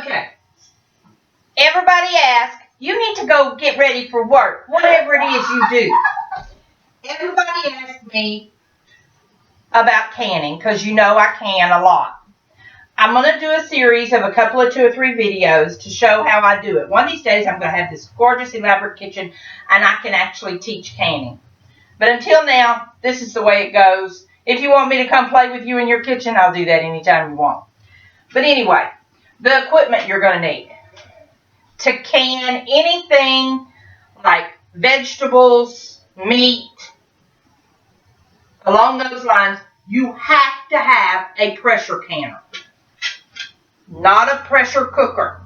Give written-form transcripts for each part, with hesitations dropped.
Okay. Everybody asks, you need to go get ready for work, whatever it is you do. Everybody asks me about canning, because you know I can a lot. I'm going to do a series of a couple of 2 or 3 videos to show how I do it. One of these days I'm going to have this gorgeous elaborate kitchen and I can actually teach canning. But until now, this is the way it goes. If you want me to come play with you in your kitchen, I'll do that anytime you want. But anyway, the equipment you're going to need to can anything like vegetables, meat, along those lines, you have to have a pressure canner. Not a pressure cooker.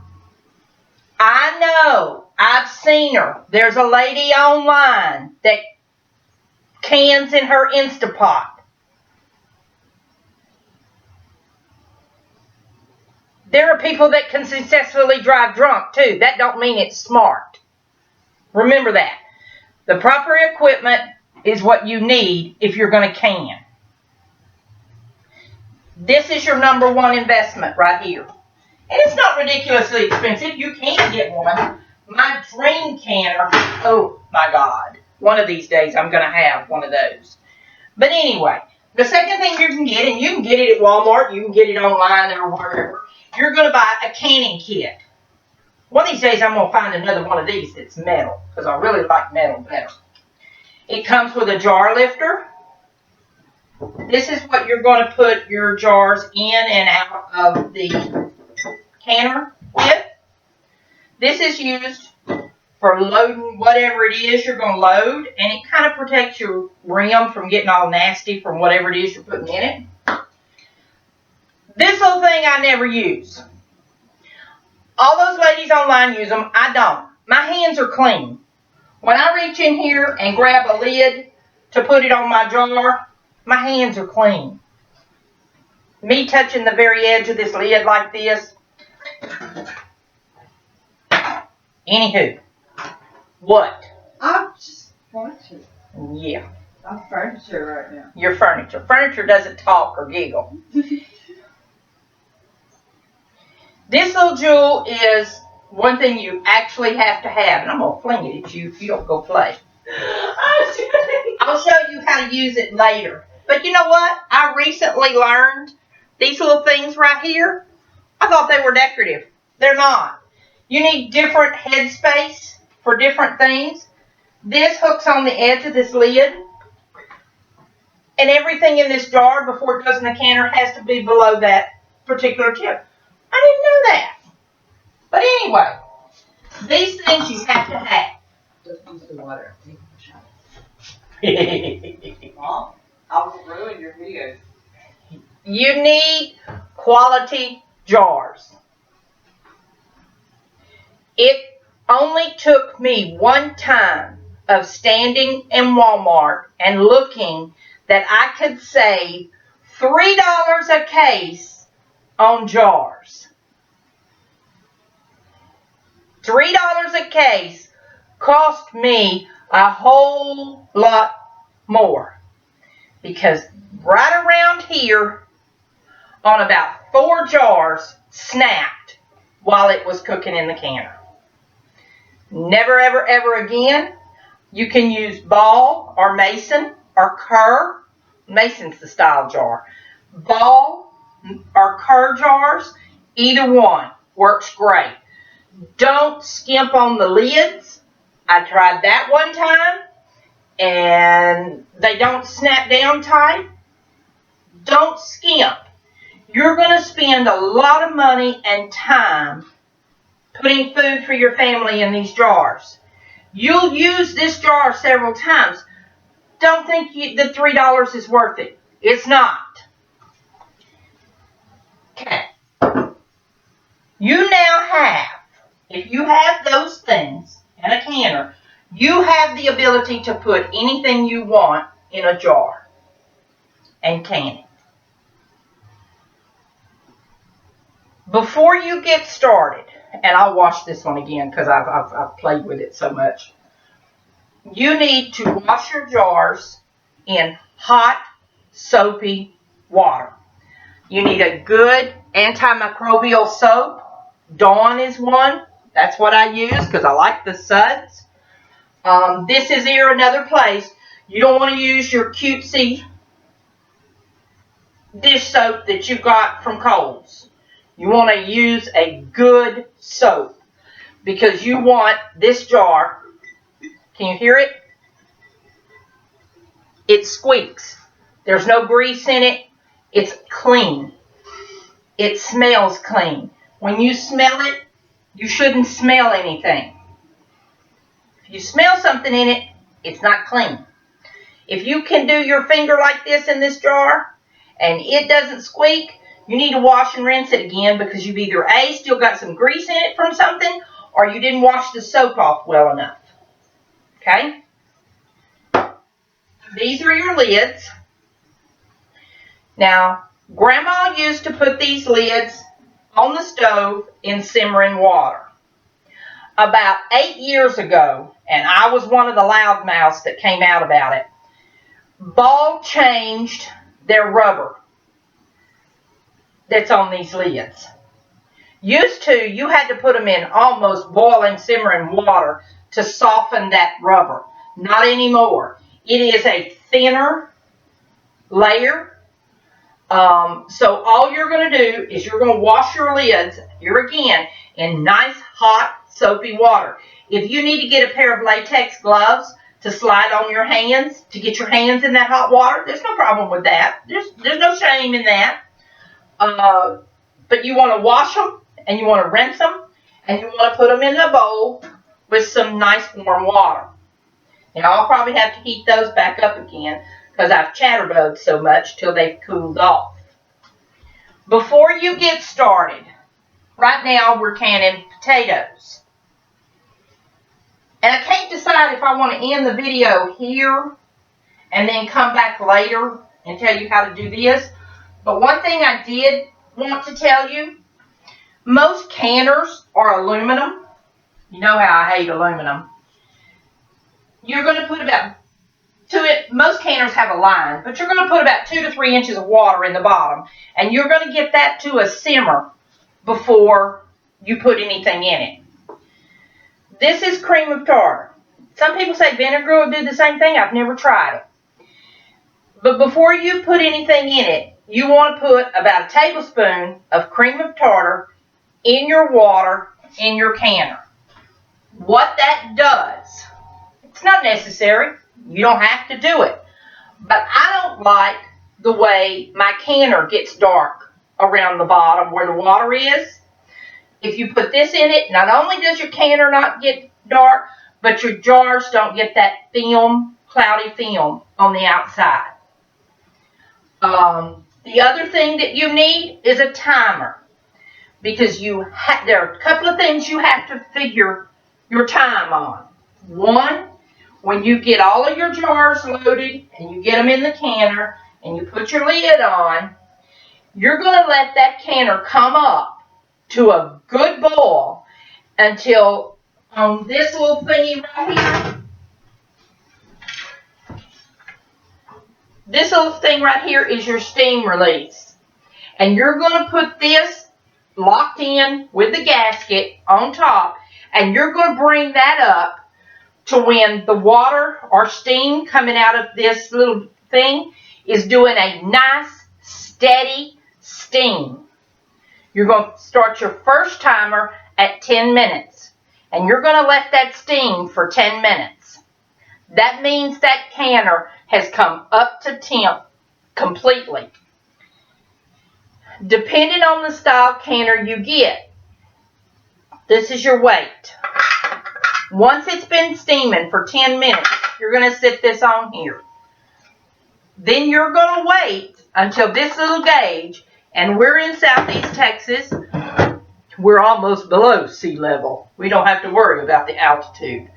I know. I've seen her. There's a lady online that cans in her Instapot. There are people that can successfully drive drunk too. That don't mean it's smart. Remember that. The proper equipment is what you need if you're going to can. This is your number one investment right here. And it's not ridiculously expensive. You can get one. My dream canner, oh my God. One of these days I'm going to have one of those. But anyway, the second thing you can get, and you can get it at Walmart, you can get it online or wherever, you're going to buy a canning kit. One of these days I'm going to find another one of these that's metal, because I really like metal better. It comes with a jar lifter. This is what you're going to put your jars in and out of the canner with. This is used for loading whatever it is you're going to load, and it kind of protects your rim from getting all nasty from whatever it is you're putting in it. This little thing I never use. All those ladies online use them. I don't. My hands are clean. When I reach in here and grab a lid to put it on my jar, my hands are clean. Me touching the very edge of this lid like this. Anywho, what? I'm just furniture. Yeah. I'm furniture right now. Your furniture. Furniture doesn't talk or giggle. This little jewel is one thing you actually have to have, and I'm going to fling it at you if you don't go play. I'll show you how to use it later. But you know what? I recently learned these little things right here. I thought they were decorative. They're not. You need different headspace for different things. This hooks on the edge of this lid. And everything in this jar before it goes in the canner has to be below that particular tip. I didn't know that. But anyway, these things you have to have. Just use the water. Mom, I will ruin your videos. You need quality jars. It only took me one time of standing in Walmart and looking that I could save $3 a case on jars. $3 a case cost me a whole lot more, because right around here on about 4 jars snapped while it was cooking in the canner. Never, ever, ever again. You can use Ball or Mason or Kerr. Mason's the style jar. Ball or Kerr jars, either one works great. Don't skimp on the lids. I tried that one time, and they don't snap down tight. Don't skimp. You're going to spend a lot of money and time putting food for your family in these jars. You'll use this jar several times. Don't think the $3 is worth it. It's not. Okay. You now have, if you have those things and a canner, you have the ability to put anything you want in a jar and can it. Before you get started, and I'll wash this one again because I've played with it so much. You need to wash your jars in hot, soapy water. You need a good antimicrobial soap Dawn is one. That's what I use because I like the suds. This is here another place. You don't want to use your cutesy dish soap that you got from Kohl's. You want to use a good soap because you want this jar. Can you hear it? It squeaks. There's no grease in it. It's clean. It smells clean. When you smell it, you shouldn't smell anything. If you smell something in it, it's not clean. If you can do your finger like this in this jar and it doesn't squeak, you need to wash and rinse it again because you've either A, still got some grease in it from something, or you didn't wash the soap off well enough. Okay? These are your lids. Now, Grandma used to put these lids on the stove in simmering water. About 8 years ago, and I was one of the loudmouths that came out about it, Ball changed their rubber that's on these lids. Used to, you had to put them in almost boiling, simmering water to soften that rubber. Not anymore. It is a thinner layer. So all you're going to do is you're going to wash your lids, here again, in nice, hot, soapy water. If you need to get a pair of latex gloves to slide on your hands, to get your hands in that hot water, there's no problem with that. There's no shame in that. But you want to wash them, and you want to rinse them, and you want to put them in a bowl with some nice warm water. Now, I'll probably have to heat those back up again because I've chatterbugged so much till they've cooled off. Before you get started, right now we're canning potatoes. And I can't decide if I want to end the video here and then come back later and tell you how to do this. But one thing I did want to tell you, most canners are aluminum. You know how I hate aluminum. You're going to put about most canners have a line, but you're going to put about 2 to 3 inches of water in the bottom. And you're going to get that to a simmer before you put anything in it. This is cream of tartar. Some people say vinegar will do the same thing. I've never tried it. But before you put anything in it, you want to put about a tablespoon of cream of tartar in your water in your canner. What that does, it's not necessary. You don't have to do it. But I don't like the way my canner gets dark around the bottom where the water is. If you put this in it, not only does your canner not get dark, but your jars don't get that film, cloudy film on the outside. The other thing that you need is a timer, because there are a couple of things you have to figure your time on. One, when you get all of your jars loaded and you get them in the canner and you put your lid on, you're going to let that canner come up to a good boil until on this little thingy right here, this little thing right here is your steam release. And you're going to put this locked in with the gasket on top, and you're going to bring that up to when the water or steam coming out of this little thing is doing a nice, steady steam. You're going to start your first timer at 10 minutes. And you're going to let that steam for 10 minutes. That means that canner has come up to temp completely. Depending on the style canner you get, this is your weight. Once it's been steaming for 10 minutes, you're going to sit this on here. Then you're going to wait until this little gauge, and we're in Southeast Texas, we're almost below sea level. We don't have to worry about the altitude.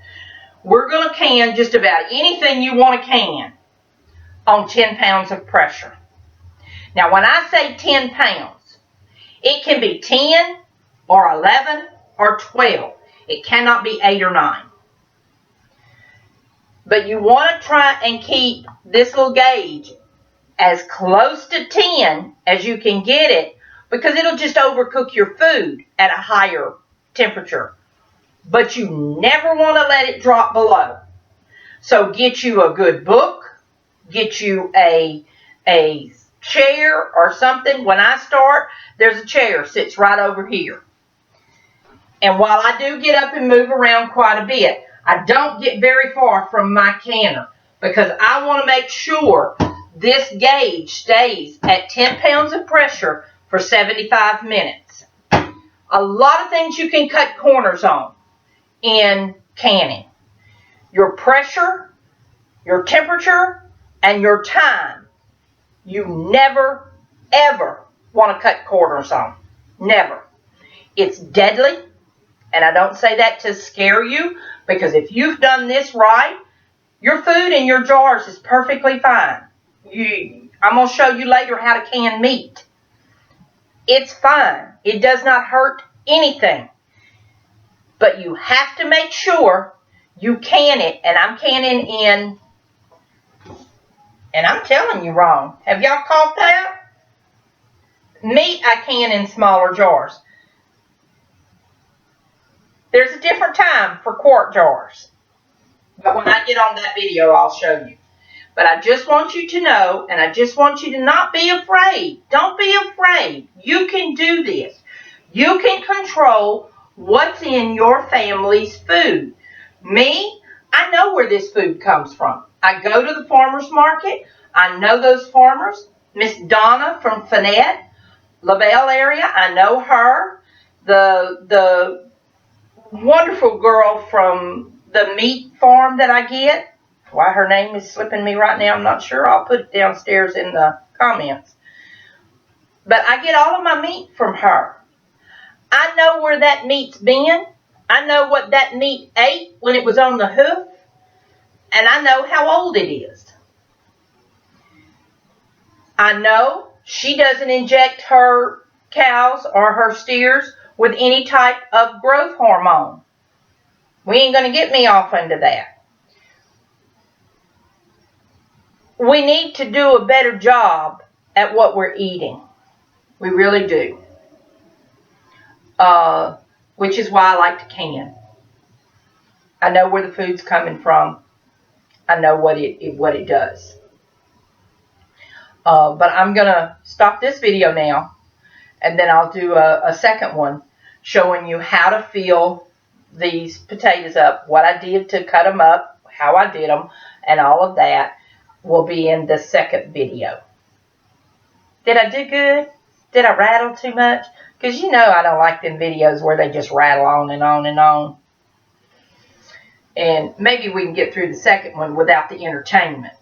We're going to can just about anything you want to can on 10 pounds of pressure. Now, when I say 10 pounds, it can be 10 or 11 or 12. It cannot be 8 or 9. But you want to try and keep this little gauge as close to 10 as you can get it because it'll just overcook your food at a higher temperature. But you never want to let it drop below. So get you a good book, get you a chair or something. When I start, there's a chair sits right over here. And while I do get up and move around quite a bit, I don't get very far from my canner because I want to make sure this gauge stays at 10 pounds of pressure for 75 minutes. A lot of things you can cut corners on in canning. Your pressure, your temperature, and your time. You never, ever want to cut corners on. Never. It's deadly, and I don't say that to scare you, because if you've done this right, your food in your jars is perfectly fine. I'm going to show you later how to can meat. It's fine. It does not hurt anything. But you have to make sure you can it. And I'm canning in, and I'm telling you wrong. Have y'all caught that? Meat I can in smaller jars. There's a different time for quart jars. But when I get on that video, I'll show you. But I just want you to know, and I just want you to not be afraid. Don't be afraid. You can do this. You can control what's in your family's food. Me, I know where this food comes from. I go to the farmer's market. I know those farmers. Miss Donna from Finette, LaBelle area, I know her. The wonderful girl from the meat farm that I get. Why her name is slipping me right now, I'm not sure. I'll put it downstairs in the comments. But I get all of my meat from her. I know where that meat's been. I know what that meat ate when it was on the hoof. And I know how old it is. I know she doesn't inject her cows or her steers with any type of growth hormone. We ain't going to get me off into that. We need to do a better job at what we're eating. We really do. Which is why I like to can. I know where the food's coming from. I know what it does. But I'm going to stop this video now. And then I'll do a second one showing you how to fill these potatoes up. What I did to cut them up. How I did them. And all of that will be in the second video. Did I do good? Did I rattle too much? Because you know I don't like them videos where they just rattle on and on and on. And maybe we can get through the second one without the entertainment.